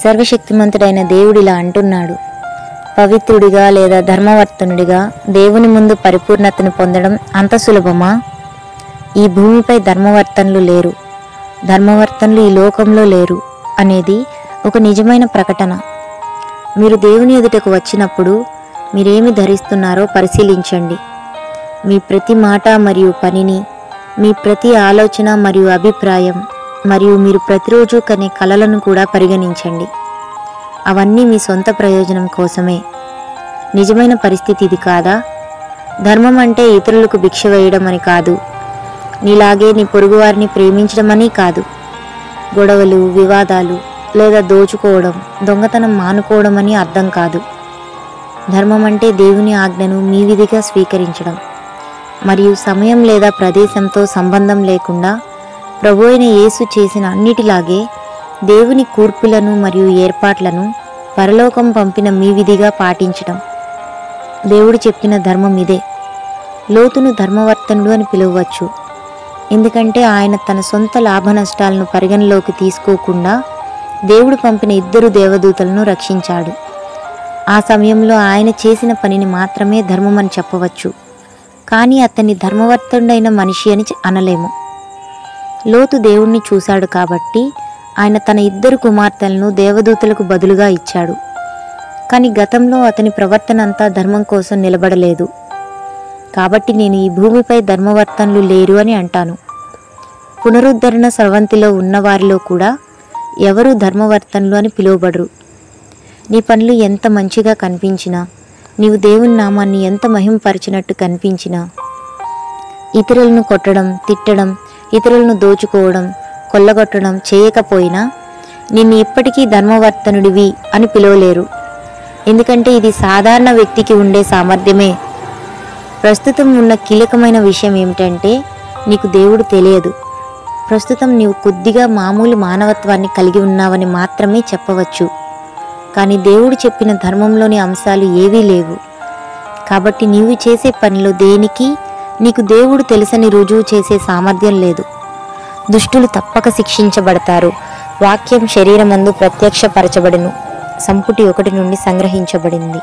సర్వశక్తిమంతుడైన దేవుడిలా అంటున్నాడు, పవిత్రుడిగా లేదా ధర్మవర్తనుడిగా దేవుని ముందు పరిపూర్ణతను పొందడం అంత సులభమా? ఈ భూమిపై ధర్మవర్తనులు లేరు, ధర్మవర్తనులు ఈ లోకంలో లేరు అనేది ఒక నిజమైన ప్రకటన. మీరు దేవుని ఎదుటకు వచ్చినప్పుడు మీరేమి ధరిస్తున్నారో పరిశీలించండి. మీ ప్రతి మాట మరియు పనిని, మీ ప్రతి ఆలోచన మరియు అభిప్రాయం, మరియు మీరు ప్రతిరోజు కనే కలలను కూడా పరిగణించండి. అవన్నీ మీ సొంత ప్రయోజనం కోసమే. నిజమైన పరిస్థితి ఇది కాదా? ధర్మం అంటే ఇతరులకు భిక్ష వేయడం అని కాదు, నీలాగే నీ పొరుగువారిని ప్రేమించడం అని కాదు, గొడవలు, వివాదాలు లేదా దోచుకోవడం, దొంగతనం మానుకోవడం అని అర్థం కాదు. ధర్మం అంటే దేవుని ఆజ్ఞను మీ విధిగా స్వీకరించడం, మరియు సమయం లేదా ప్రదేశంతో సంబంధం లేకుండా ప్రభు అయిన యేసు చేసిన అన్నిటిలాగే దేవుని కూర్పులను మరియు ఏర్పాట్లను పరలోకం పంపిన మీ విధిగా పాటించడం. దేవుడు చెప్పిన ధర్మం ఇదే. లోతును ధర్మవర్తనుడు అని పిలువవచ్చు, ఎందుకంటే ఆయన తన సొంత లాభ నష్టాలను పరిగణలోకి తీసుకోకుండా దేవుడు పంపిన 2 దేవదూతలను రక్షించాడు. ఆ సమయంలో ఆయన చేసిన పనిని మాత్రమే ధర్మమని చెప్పవచ్చు, కానీ అతన్ని ధర్మవర్తనుడైన మనిషి అని అనలేము. లోతు దేవుణ్ణి చూశాడు కాబట్టి ఆయన తన 2 కుమార్తెలను దేవదూతలకు బదులుగా ఇచ్చాడు. కానీ గతంలో అతని ప్రవర్తన అంతా ధర్మం కోసం నిలబడలేదు. కాబట్టి నేను ఈ భూమిపై ధర్మవర్తనులు లేరు అని అంటాను. పునరుద్ధరణ స్రవంతిలో ఉన్నవారిలో కూడా ఎవరూ ధర్మవర్తనులు అని పిలువబడరు. నీ పనులు ఎంత మంచిగా కనిపించినా, నీవు దేవుని నామాన్ని ఎంత మహిమపరిచినట్టు కనిపించినా, ఇతరులను కొట్టడం, తిట్టడం, ఇతరులను దోచుకోవడం, కొల్లగొట్టడం చేయకపోయినా నిన్ను ఇప్పటికీ ధర్మవర్తనుడివి అని పిలవలేరు. ఎందుకంటే ఇది సాధారణ వ్యక్తికి ఉండే సామర్థ్యమే. ప్రస్తుతం ఉన్న కీలకమైన విషయం ఏమిటంటే నీకు దేవుడు తెలియదు. ప్రస్తుతం నీవు కొద్దిగా మామూలు మానవత్వాన్ని కలిగి ఉన్నావని మాత్రమే చెప్పవచ్చు, కానీ దేవుడు చెప్పిన ధర్మంలోని అంశాలు ఏవీ లేవు. కాబట్టి నీవు చేసే పనిలో దేనికి నీకు దేవుడు తెలుసని రుజువు చేసే సామర్థ్యం లేదు. దుష్టులు తప్పక శిక్షించబడతారు. వాక్యం శరీరమందు ప్రత్యక్షపరచబడును. సంపుటి 1 నుండి సంగ్రహించబడింది.